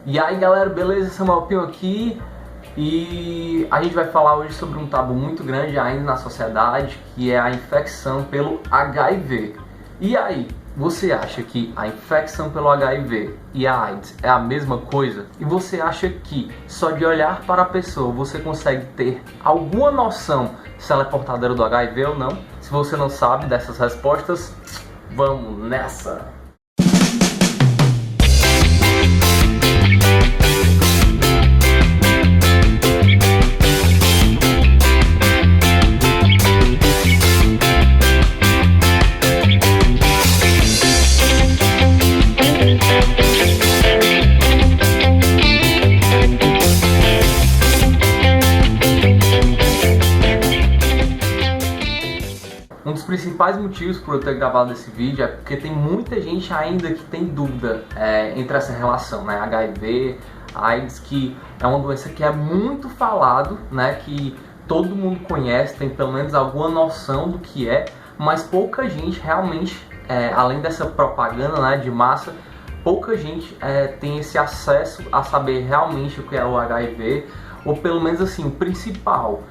E aí galera, beleza? Samuel Pinho aqui e a gente vai falar hoje sobre um tabu muito grande ainda na sociedade, que é a infecção pelo HIV. E aí, você acha que a infecção pelo HIV e a AIDS é a mesma coisa? E você acha que só de olhar para a pessoa você consegue ter alguma noção se ela é portadora do HIV ou não? Se você não sabe dessas respostas, vamos nessa! Um dos principais motivos por eu ter gravado esse vídeo é porque tem muita gente ainda que tem dúvida entre essa relação, né? HIV, AIDS, que é uma doença que é muito falado, né? Que todo mundo conhece, tem pelo menos alguma noção do que é, mas pouca gente realmente, além dessa propaganda, né, de massa, pouca gente tem esse acesso a saber realmente o que é o HIV, ou pelo menos assim, o principal.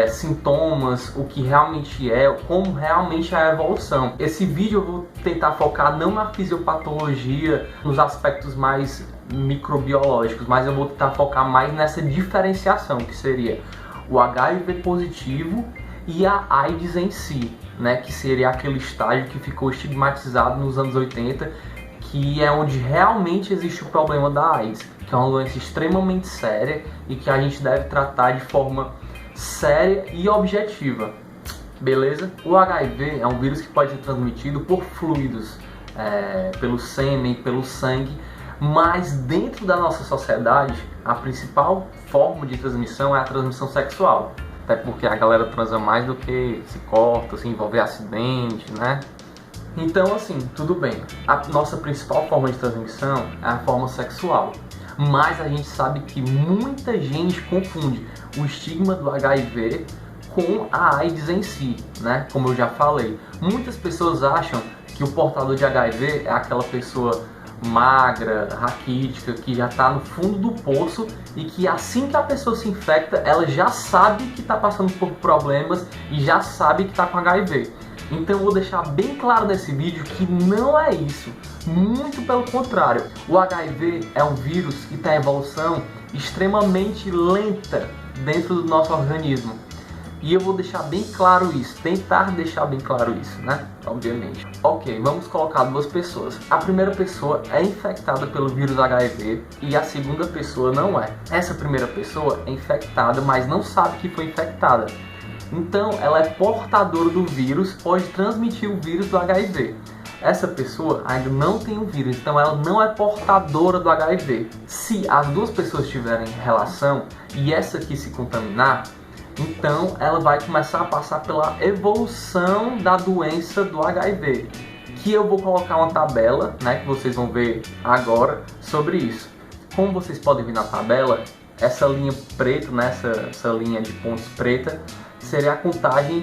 Sintomas, o que realmente é, como realmente é a evolução. Esse vídeo eu vou tentar focar não na fisiopatologia, nos aspectos mais microbiológicos, mas eu vou tentar focar mais nessa diferenciação, que seria o HIV positivo e a AIDS em si, né? Que seria aquele estágio que ficou estigmatizado nos anos 80, que é onde realmente existe o problema da AIDS, que é uma doença extremamente séria e que a gente deve tratar de forma séria e objetiva, beleza? O HIV é um vírus que pode ser transmitido por fluidos, pelo sêmen, pelo sangue, mas dentro da nossa sociedade a principal forma de transmissão é a transmissão sexual, até porque a galera transa mais do que se corta, se envolve em acidente, né? Então assim, tudo bem, a nossa principal forma de transmissão é a forma sexual. Mas a gente sabe que muita gente confunde o estigma do HIV com a AIDS em si, né? Como eu já falei, muitas pessoas acham que o portador de HIV é aquela pessoa magra, raquítica, que já está no fundo do poço e que assim que a pessoa se infecta, ela já sabe que está passando por problemas e já sabe que está com HIV. Então eu vou deixar bem claro nesse vídeo que não é isso, muito pelo contrário. O HIV é um vírus que tem evolução extremamente lenta dentro do nosso organismo. E eu vou deixar bem claro isso, tentar deixar bem claro isso, né? Obviamente. Ok, vamos colocar duas pessoas. A primeira pessoa é infectada pelo vírus HIV e a segunda pessoa não é. Essa primeira pessoa é infectada, mas não sabe que foi infectada. Então, ela é portadora do vírus, pode transmitir o vírus do HIV. Essa pessoa ainda não tem o vírus, então ela não é portadora do HIV. Se as duas pessoas tiverem relação e essa aqui se contaminar, então ela vai começar a passar pela evolução da doença do HIV, que eu vou colocar uma tabela, né, que vocês vão ver agora sobre isso. Como vocês podem ver na tabela, essa linha preta, né, essa linha de pontos preta, seria a contagem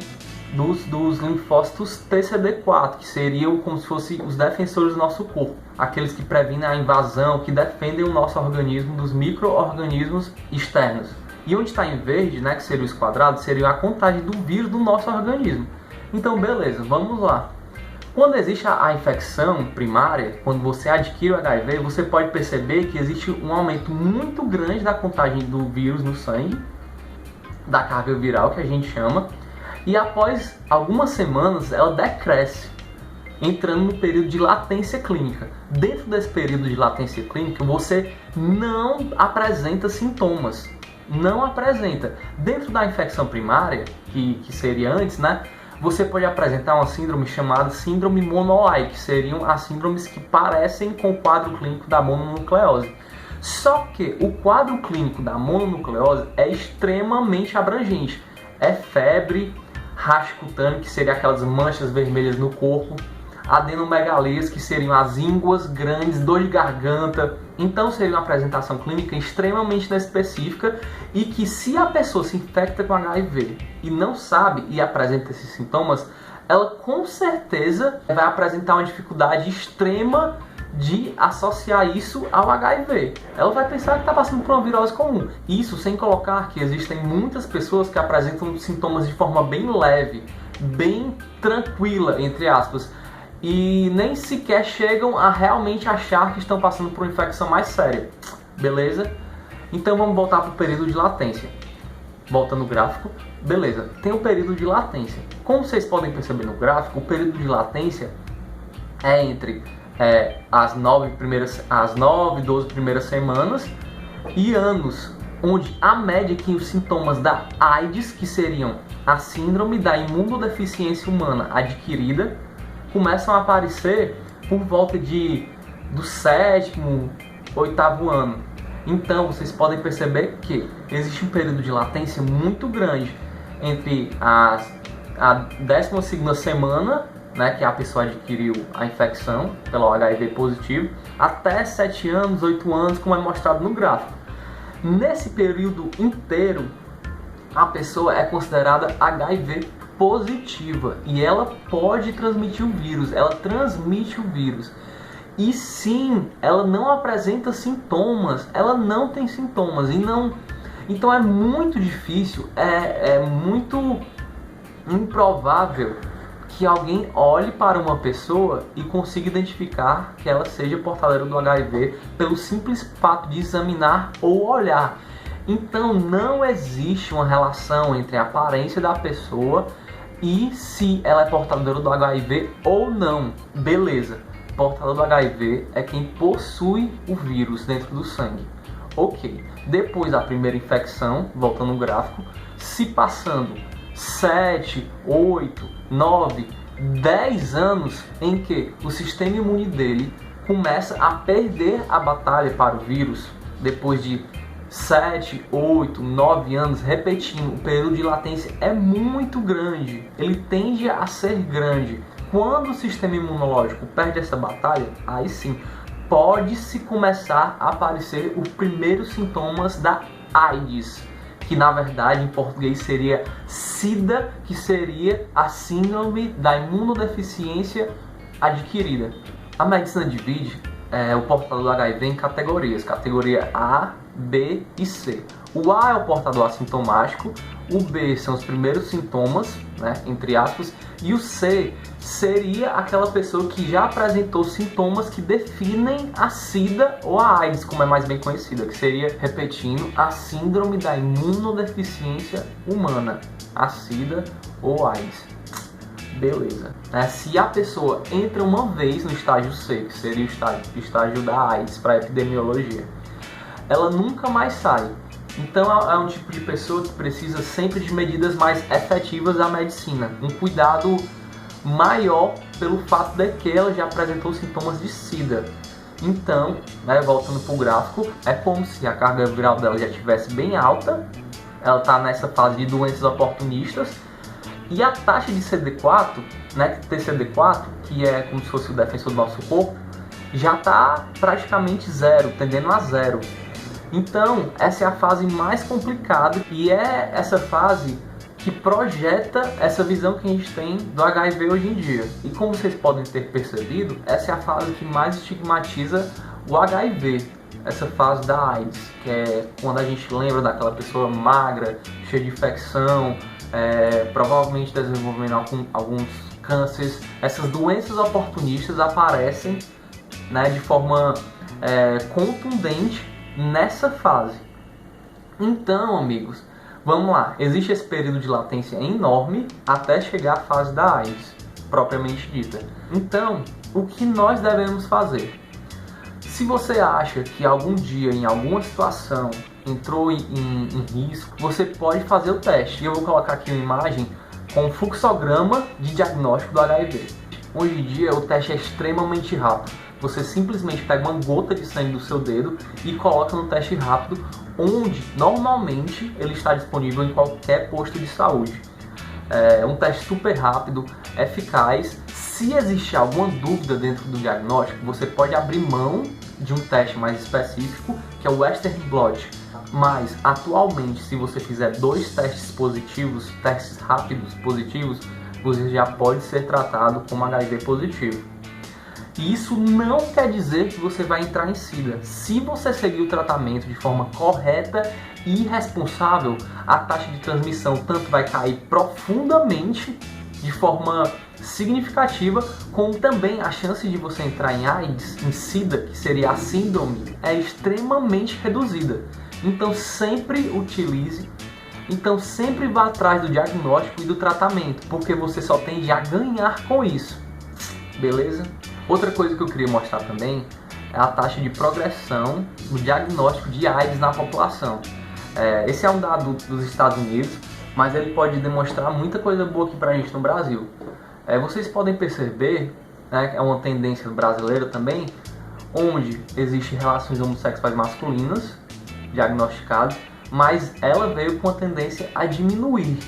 dos linfócitos TCD4, que seriam como se fossem os defensores do nosso corpo, aqueles que previnem a invasão, que defendem o nosso organismo dos micro-organismos externos. E onde está em verde, né, que seria os quadrados, seria a contagem do vírus do nosso organismo. Então beleza, vamos lá. Quando existe a infecção primária, quando você adquire o HIV, você pode perceber que existe um aumento muito grande da contagem do vírus no sangue, da carga viral que a gente chama, e após algumas semanas ela decresce, entrando no período de latência clínica. Dentro desse período de latência clínica você não apresenta sintomas, não apresenta. Dentro da infecção primária, que seria antes, né, você pode apresentar uma síndrome chamada síndrome mono-like, que seriam as síndromes que parecem com o quadro clínico da mononucleose. Só que o quadro clínico da mononucleose é extremamente abrangente. É febre, rash cutâneo, que seria aquelas manchas vermelhas no corpo, adenomegalias, que seriam as ínguas grandes, dor de garganta. Então seria uma apresentação clínica extremamente específica e que, se a pessoa se infecta com HIV e não sabe e apresenta esses sintomas, ela com certeza vai apresentar uma dificuldade extrema de associar isso ao HIV. Ela vai pensar que está passando por uma virose comum. Isso sem colocar que existem muitas pessoas que apresentam sintomas de forma bem leve, bem tranquila, entre aspas, e nem sequer chegam a realmente achar que estão passando por uma infecção mais séria. Beleza? Então vamos voltar para o período de latência. Voltando no gráfico, beleza, tem o período de latência. Como vocês podem perceber no gráfico, o período de latência é entre as 9, 12 primeiras semanas e anos, onde a média que os sintomas da AIDS, que seriam a síndrome da imunodeficiência humana adquirida, começam a aparecer por volta do 7º, 8º ano. Então vocês podem perceber que existe um período de latência muito grande entre a 12ª semana, né, que a pessoa adquiriu a infecção pelo HIV positivo, até 7 anos, 8 anos, como é mostrado no gráfico. Nesse período inteiro, a pessoa é considerada HIV positiva e ela pode transmitir o vírus, ela transmite o vírus. E sim, ela não apresenta sintomas, ela não tem sintomas e não. Então é muito difícil, é muito improvável que alguém olhe para uma pessoa e consiga identificar que ela seja portadora do HIV pelo simples fato de examinar ou olhar. Então não existe uma relação entre a aparência da pessoa e se ela é portadora do HIV ou não. Beleza, portador do HIV é quem possui o vírus dentro do sangue. Ok, depois da primeira infecção, voltando no gráfico, se passando 7, 8, 9, 10 anos em que o sistema imune dele começa a perder a batalha para o vírus, depois de 7, 8, 9 anos, repetindo, o período de latência é muito grande, ele tende a ser grande. Quando o sistema imunológico perde essa batalha, aí sim, pode-se começar a aparecer os primeiros sintomas da AIDS, que na verdade em português seria SIDA, que seria a síndrome da imunodeficiência adquirida. A medicina divide o portador do HIV em categorias, categoria A, B e C. O A é o portador assintomático, o B são os primeiros sintomas, né, entre aspas, e o C seria aquela pessoa que já apresentou sintomas que definem a SIDA ou a AIDS, como é mais bem conhecida, que seria, repetindo, a síndrome da imunodeficiência humana, a SIDA ou AIDS. Beleza. Se a pessoa entra uma vez no estágio C, que seria o estágio da AIDS para epidemiologia, ela nunca mais sai. Então é um tipo de pessoa que precisa sempre de medidas mais efetivas da medicina, um cuidado maior pelo fato de que ela já apresentou sintomas de SIDA. Então, voltando para o gráfico, é como se a carga viral dela já estivesse bem alta, ela está nessa fase de doenças oportunistas, e a taxa de CD4, TCD4, que é como se fosse o defensor do nosso corpo, já está praticamente zero, tendendo a zero. Então, essa é a fase mais complicada e é essa fase que projeta essa visão que a gente tem do HIV hoje em dia. E como vocês podem ter percebido, essa é a fase que mais estigmatiza o HIV, essa fase da AIDS, que é quando a gente lembra daquela pessoa magra, cheia de infecção, provavelmente desenvolvendo alguns cânceres. Essas doenças oportunistas aparecem, de forma contundente nessa fase. Então, amigos, vamos lá. Existe esse período de latência enorme até chegar à fase da AIDS, propriamente dita. Então, o que nós devemos fazer? Se você acha que algum dia, em alguma situação, entrou em risco, você pode fazer o teste. E eu vou colocar aqui uma imagem com um fluxograma de diagnóstico do HIV. Hoje em dia, o teste é extremamente rápido. Você simplesmente pega uma gota de sangue do seu dedo e coloca no teste rápido, onde normalmente ele está disponível em qualquer posto de saúde. É um teste super rápido, eficaz. Se existir alguma dúvida dentro do diagnóstico, você pode abrir mão de um teste mais específico, que é o Western Blot. Mas atualmente, se você fizer 2 testes positivos, testes rápidos positivos, você já pode ser tratado como HIV positivo. E isso não quer dizer que você vai entrar em SIDA. Se você seguir o tratamento de forma correta e responsável, a taxa de transmissão tanto vai cair profundamente, de forma significativa, como também a chance de você entrar em AIDS, em SIDA, que seria a síndrome, é extremamente reduzida. Então sempre vá atrás do diagnóstico e do tratamento, porque você só tende a ganhar com isso. Beleza? Outra coisa que eu queria mostrar também é a taxa de progressão no diagnóstico de AIDS na população. Esse é um dado dos Estados Unidos, mas ele pode demonstrar muita coisa boa aqui pra gente no Brasil. Vocês podem perceber, né, é uma tendência brasileira também, onde existem relações homossexuais masculinas diagnosticadas, mas ela veio com a tendência a diminuir.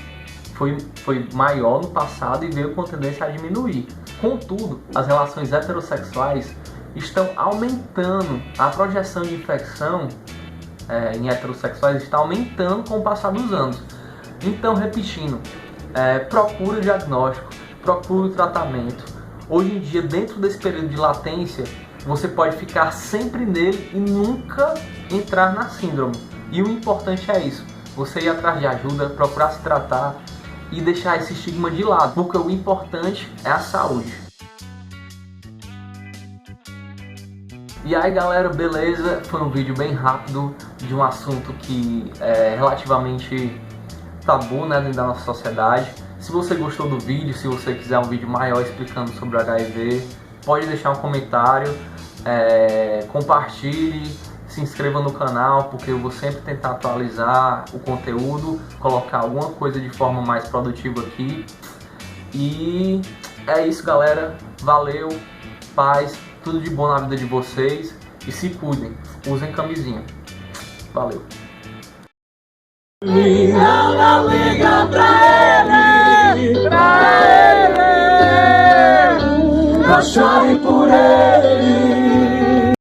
Foi maior no passado e veio com a tendência a diminuir. Contudo, as relações heterossexuais estão aumentando. A projeção de infecção em heterossexuais está aumentando com o passar dos anos. Então, repetindo, procure o diagnóstico, procure o tratamento. Hoje em dia, dentro desse período de latência, você pode ficar sempre nele e nunca entrar na síndrome. E o importante é isso, você ir atrás de ajuda, procurar se tratar e deixar esse estigma de lado, porque o importante é a saúde. E aí galera, beleza? Foi um vídeo bem rápido de um assunto que é relativamente tabu, né, dentro da nossa sociedade. Se você gostou do vídeo, se você quiser um vídeo maior explicando sobre o HIV, pode deixar um comentário, compartilhe, se inscreva no canal, porque eu vou sempre tentar atualizar o conteúdo, colocar alguma coisa de forma mais produtiva aqui. E é isso galera, valeu, paz, tudo de bom na vida de vocês e se cuidem, usem camisinha. Valeu. Não liga pra ele, não chore por ele.